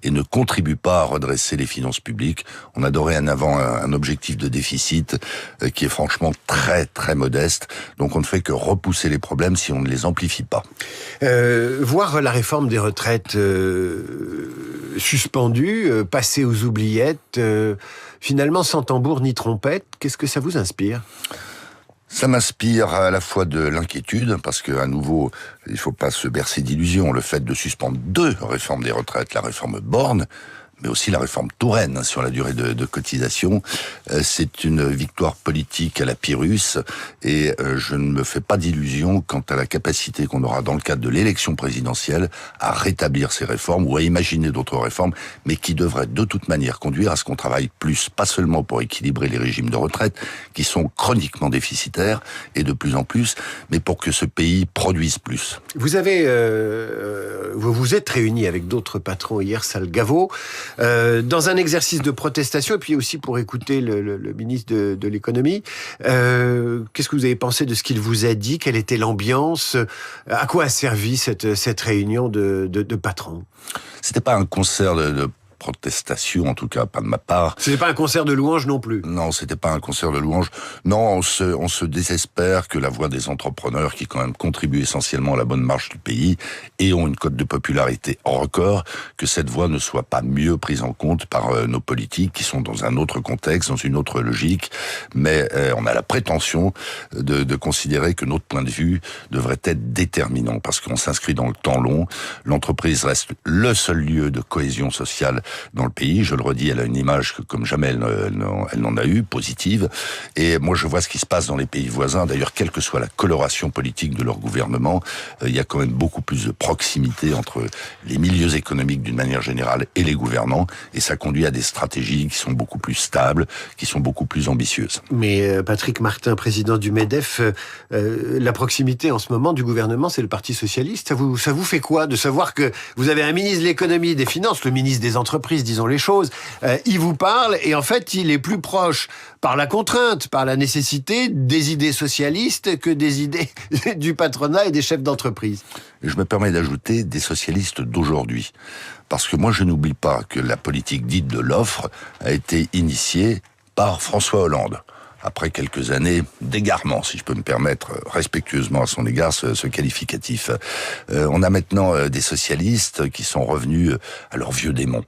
et ne contribue pas à redresser les finances publiques. On a dorénavant un objectif de déficit qui est franchement très très modeste. Donc on ne fait que repousser les problèmes si on ne les amplifie pas. Voir la réforme des retraites suspendue, passée aux oubliettes, finalement sans tambour ni trompette, qu'est-ce que ça vous inspire ? Ça m'inspire à la fois de l'inquiétude, parce que à nouveau, il ne faut pas se bercer d'illusions. Le fait de suspendre 2 réformes des retraites, la réforme Borne, mais aussi la réforme Touraine sur la durée de cotisation, c'est une victoire politique à la Pyrrhus, et je ne me fais pas d'illusions quant à la capacité qu'on aura dans le cadre de l'élection présidentielle à rétablir ces réformes ou à imaginer d'autres réformes, mais qui devraient de toute manière conduire à ce qu'on travaille plus, pas seulement pour équilibrer les régimes de retraite, qui sont chroniquement déficitaires, et de plus en plus, mais pour que ce pays produise plus. Vous vous êtes réunis avec d'autres patrons hier, salle Gaveau, dans un exercice de protestation, et puis aussi pour écouter le ministre de l'économie. Qu'est-ce que vous avez pensé de ce qu'il vous a dit ? Quelle était l'ambiance ? À quoi a servi cette réunion de patrons ? C'était pas un concert de protestation, en tout cas pas de ma part. C'était pas un concert de louanges non plus. Non, c'était pas un concert de louanges. Non, on se désespère que la voix des entrepreneurs, qui quand même contribuent essentiellement à la bonne marche du pays et ont une cote de popularité record, que cette voix ne soit pas mieux prise en compte par nos politiques, qui sont dans un autre contexte, dans une autre logique. Mais on a la prétention de considérer que notre point de vue devrait être déterminant, parce qu'on s'inscrit dans le temps long. L'entreprise reste le seul lieu de cohésion sociale dans le pays. Je le redis, elle a une image que comme jamais elle n'en a eu, positive. Et moi, je vois ce qui se passe dans les pays voisins. D'ailleurs, quelle que soit la coloration politique de leur gouvernement, il y a quand même beaucoup plus de proximité entre les milieux économiques d'une manière générale et les gouvernants. Et ça conduit à des stratégies qui sont beaucoup plus stables, qui sont beaucoup plus ambitieuses. Mais Patrick Martin, président du MEDEF, la proximité en ce moment du gouvernement, c'est le Parti Socialiste. Ça vous fait quoi de savoir que vous avez un ministre de l'économie et des finances, le ministre des entreprises, disons les choses, il vous parle et en fait il est plus proche par la contrainte, par la nécessité des idées socialistes que des idées du patronat et des chefs d'entreprise. Et je me permets d'ajouter des socialistes d'aujourd'hui. Parce que moi je n'oublie pas que la politique dite de l'offre a été initiée par François Hollande. Après quelques années d'égarement, si je peux me permettre respectueusement à son égard ce qualificatif. On a maintenant des socialistes qui sont revenus à leur vieux démon.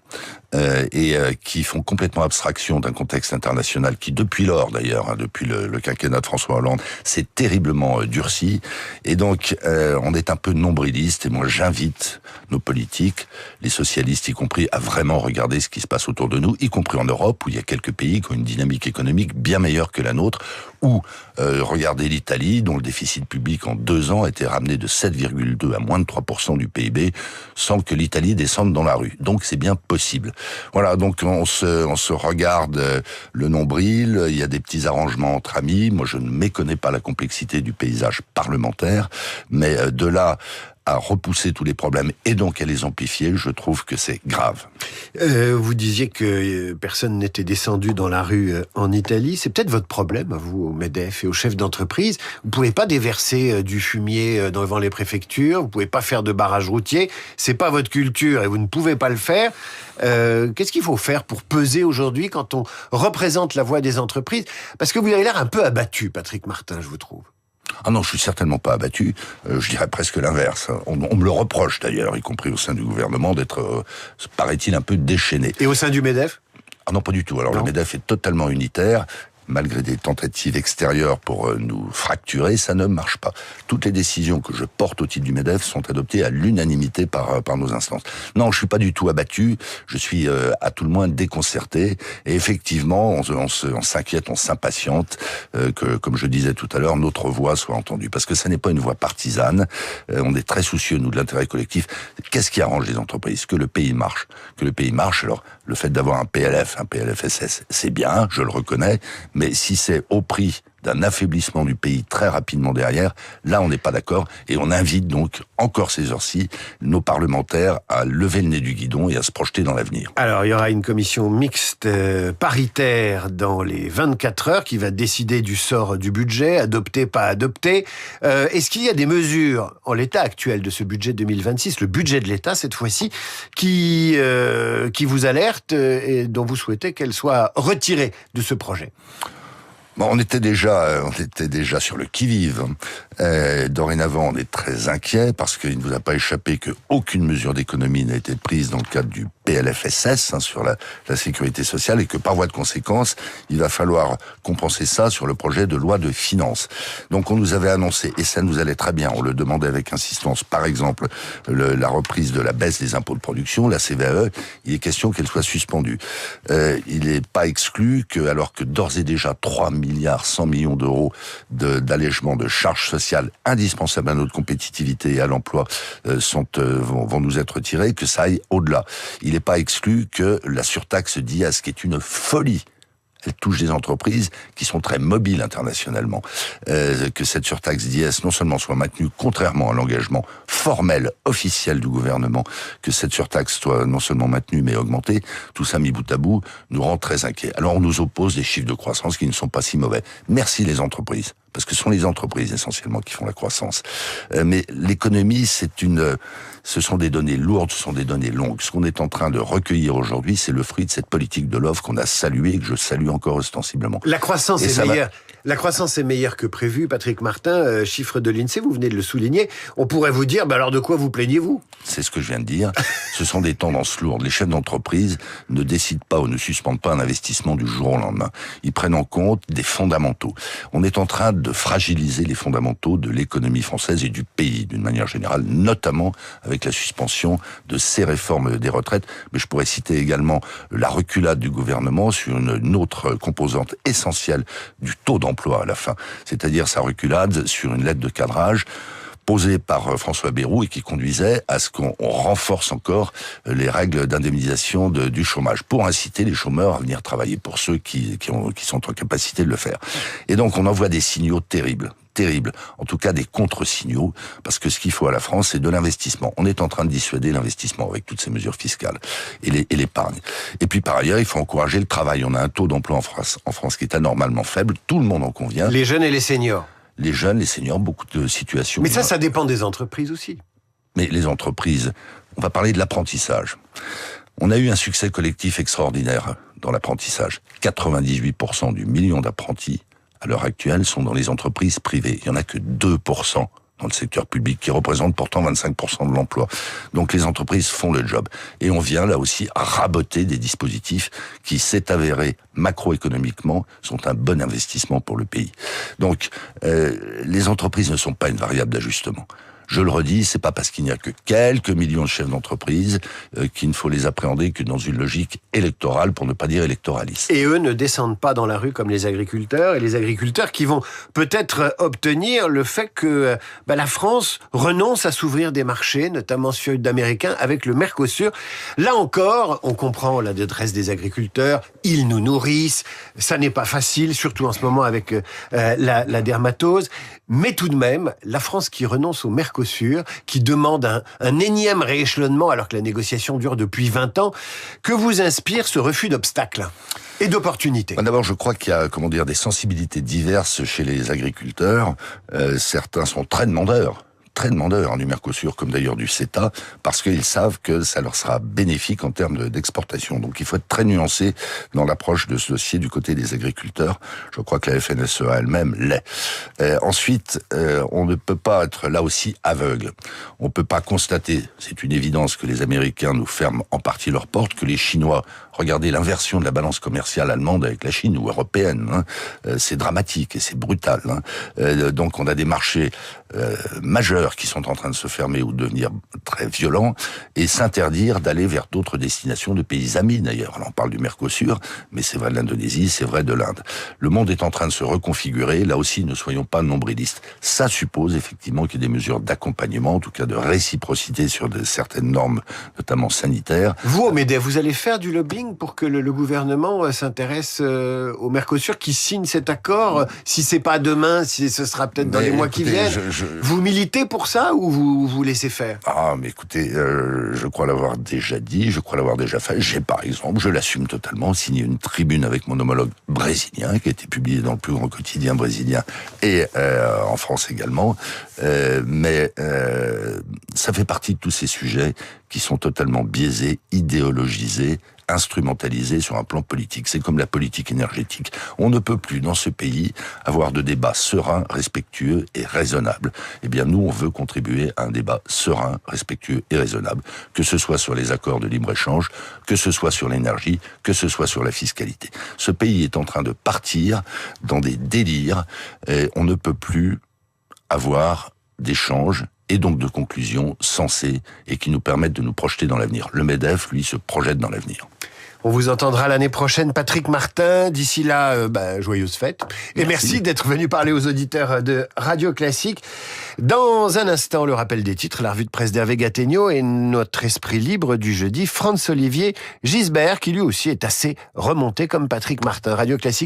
Et qui font complètement abstraction d'un contexte international qui, depuis lors d'ailleurs, depuis le quinquennat de François Hollande, s'est terriblement durci. Et donc, on est un peu nombriliste. Et moi, j'invite nos politiques, les socialistes y compris, à vraiment regarder ce qui se passe autour de nous, y compris en Europe, où il y a quelques pays qui ont une dynamique économique bien meilleure que la nôtre, ou regardez l'Italie, dont le déficit public en 2 ans a été ramené de 7,2 à moins de 3% du PIB, sans que l'Italie descende dans la rue. Donc, c'est bien possible. Voilà, donc on se regarde le nombril, il y a des petits arrangements entre amis. Moi, je ne méconnais pas la complexité du paysage parlementaire, mais de là à repousser tous les problèmes et donc à les amplifier, je trouve que c'est grave. Vous disiez que personne n'était descendu dans la rue en Italie. C'est peut-être votre problème, à vous, au MEDEF et aux chefs d'entreprise. Vous pouvez pas déverser du fumier devant les préfectures, vous pouvez pas faire de barrage routier. C'est pas votre culture et vous ne pouvez pas le faire. Qu'est-ce qu'il faut faire pour peser aujourd'hui quand on représente la voix des entreprises ? Parce que vous avez l'air un peu abattu, Patrick Martin, je vous trouve. Ah non, je suis certainement pas abattu. Je dirais presque l'inverse. On me le reproche d'ailleurs, y compris au sein du gouvernement, d'être, paraît-il, un peu déchaîné. Et au sein du MEDEF ? Ah non, pas du tout. Alors le MEDEF est totalement unitaire. Malgré des tentatives extérieures pour nous fracturer, ça ne marche pas. Toutes les décisions que je porte au titre du MEDEF sont adoptées à l'unanimité par nos instances. Non, je suis pas du tout abattu, je suis à tout le moins déconcerté, et effectivement, on s'inquiète, on s'impatiente que, comme je disais tout à l'heure, notre voix soit entendue. Parce que ça n'est pas une voix partisane, on est très soucieux, nous, de l'intérêt collectif. Qu'est-ce qui arrange les entreprises ? Que le pays marche. Que le pays marche, alors le fait d'avoir un PLF, un PLFSS, c'est bien, je le reconnais, mais si c'est au prix d'un affaiblissement du pays très rapidement derrière. Là, on n'est pas d'accord et on invite donc, encore ces heures-ci, nos parlementaires à lever le nez du guidon et à se projeter dans l'avenir. Alors, il y aura une commission mixte paritaire dans les 24 heures qui va décider du sort du budget, adopté, pas adopté. Est-ce qu'il y a des mesures en l'état actuel de ce budget 2026, le budget de l'État cette fois-ci, qui vous alerte et dont vous souhaitez qu'elle soit retirée de ce projet ? Bon, on était déjà sur le qui-vive. Dorénavant, on est très inquiet parce qu'il ne vous a pas échappé qu'aucune mesure d'économie n'a été prise dans le cadre du PLFSS sur la sécurité sociale et que par voie de conséquence, il va falloir compenser ça sur le projet de loi de finances. Donc on nous avait annoncé, et ça nous allait très bien, on le demandait avec insistance, par exemple, la reprise de la baisse des impôts de production, la CVAE, il est question qu'elle soit suspendue. Il n'est pas exclu que, alors que d'ores et déjà 3 milliards 100 millions d'euros d'allègement de charges sociales indispensables à notre compétitivité et à l'emploi vont nous être retirés, que ça aille au-delà. Il n'est pas exclu que la surtaxe d'IS, qui est une folie, elle touche des entreprises qui sont très mobiles internationalement, que cette surtaxe d'IS non seulement soit maintenue contrairement à l'engagement formel, officiel du gouvernement, que cette surtaxe soit non seulement maintenue mais augmentée, tout ça mis bout à bout nous rend très inquiets. Alors on nous oppose des chiffres de croissance qui ne sont pas si mauvais. Merci les entreprises, parce que ce sont les entreprises essentiellement qui font la croissance. Mais l'économie, ce sont des données lourdes, ce sont des données longues. Ce qu'on est en train de recueillir aujourd'hui, c'est le fruit de cette politique de l'offre qu'on a saluée et que je salue encore ostensiblement. La croissance est meilleure. La croissance est meilleure que prévu, Patrick Martin, chiffre de l'INSEE, vous venez de le souligner. On pourrait vous dire, alors de quoi vous plaignez-vous ? C'est ce que je viens de dire. Ce sont des tendances lourdes. Les chefs d'entreprise ne décident pas ou ne suspendent pas un investissement du jour au lendemain. Ils prennent en compte des fondamentaux. On est en train de fragiliser les fondamentaux de l'économie française et du pays d'une manière générale, notamment avec la suspension de ces réformes des retraites. Mais je pourrais citer également la reculade du gouvernement sur une autre composante essentielle du taux d'emploi à la fin. C'est-à-dire sa reculade sur une lettre de cadrage posée par François Bayrou et qui conduisait à ce qu'on renforce encore les règles d'indemnisation du chômage pour inciter les chômeurs à venir travailler pour ceux qui sont en capacité de le faire. Et donc on envoie des signaux terribles, en tout cas des contre-signaux, parce que ce qu'il faut à la France, c'est de l'investissement. On est en train de dissuader l'investissement avec toutes ces mesures fiscales et l'épargne. Et puis par ailleurs, il faut encourager le travail. On a un taux d'emploi en France qui est anormalement faible, tout le monde en convient. Les jeunes et les seniors. Les jeunes, les seniors, beaucoup de situations. Mais ça dépend des entreprises aussi. Mais les entreprises, on va parler de l'apprentissage. On a eu un succès collectif extraordinaire dans l'apprentissage. 98% du million d'apprentis, à l'heure actuelle, sont dans les entreprises privées. Il n'y en a que 2% dans le secteur public, qui représente pourtant 25% de l'emploi. Donc les entreprises font le job. Et on vient là aussi raboter des dispositifs qui, s'est avéré macroéconomiquement, sont un bon investissement pour le pays. Donc les entreprises ne sont pas une variable d'ajustement. Je le redis, c'est pas parce qu'il n'y a que quelques millions de chefs d'entreprise qu'il ne faut les appréhender que dans une logique électorale, pour ne pas dire électoraliste. Et eux ne descendent pas dans la rue comme les agriculteurs, et les agriculteurs qui vont peut-être obtenir le fait que la France renonce à s'ouvrir des marchés, notamment sud-américains, avec le Mercosur. Là encore, on comprend la détresse des agriculteurs, ils nous nourrissent, ça n'est pas facile, surtout en ce moment avec la dermatose, mais tout de même, la France qui renonce au Mercosur, qui demande un énième rééchelonnement alors que la négociation dure depuis 20 ans. Que vous inspire ce refus d'obstacles et d'opportunités ? D'abord, je crois qu'il y a des sensibilités diverses chez les agriculteurs. Certains sont très demandeurs du Mercosur, comme d'ailleurs du CETA, parce qu'ils savent que ça leur sera bénéfique en termes d'exportation. Donc il faut être très nuancé dans l'approche de ce dossier du côté des agriculteurs. Je crois que la FNSEA elle-même l'est. Ensuite, on ne peut pas être là aussi aveugle. On peut pas constater, c'est une évidence, que les Américains nous ferment en partie leurs portes, que les Chinois, regardez l'inversion de la balance commerciale allemande avec la Chine ou européenne, c'est dramatique et c'est brutal. Donc on a des marchés majeurs secteurs qui sont en train de se fermer ou de devenir très violents, et s'interdire d'aller vers d'autres destinations de pays amis d'ailleurs. Alors, on parle du Mercosur, mais c'est vrai de l'Indonésie, c'est vrai de l'Inde. Le monde est en train de se reconfigurer, là aussi ne soyons pas nombrilistes. Ça suppose effectivement qu'il y ait des mesures d'accompagnement, en tout cas de réciprocité sur certaines normes, notamment sanitaires. Vous, au MEDEF, vous allez faire du lobbying pour que le gouvernement s'intéresse au Mercosur, qui signe cet accord, si c'est pas demain, si ce sera peut-être dans les mois qui viennent. Vous militez pour ça ou vous laissez faire? Ah, mais écoutez, je crois l'avoir déjà dit, je crois l'avoir déjà fait. J'ai par exemple, je l'assume totalement, signé une tribune avec mon homologue brésilien, qui a été publiée dans le plus grand quotidien brésilien et en France également. Mais ça fait partie de tous ces sujets qui sont totalement biaisés, idéologisés, instrumentalisés sur un plan politique. C'est comme la politique énergétique. On ne peut plus, dans ce pays, avoir de débats sereins, respectueux et raisonnables. Eh bien, nous, on veut contribuer à un débat serein, respectueux et raisonnable, que ce soit sur les accords de libre-échange, que ce soit sur l'énergie, que ce soit sur la fiscalité. Ce pays est en train de partir dans des délires, et on ne peut plus avoir d'échanges et donc de conclusions sensées et qui nous permettent de nous projeter dans l'avenir. Le MEDEF, lui, se projette dans l'avenir. On vous entendra l'année prochaine, Patrick Martin. D'ici là, joyeuses fêtes. Et merci d'être venu parler aux auditeurs de Radio Classique. Dans un instant, le rappel des titres, la revue de presse d'Hervé Gattegno et notre esprit libre du jeudi, Franz-Olivier Gisbert, qui lui aussi est assez remonté comme Patrick Martin. Radio Classique.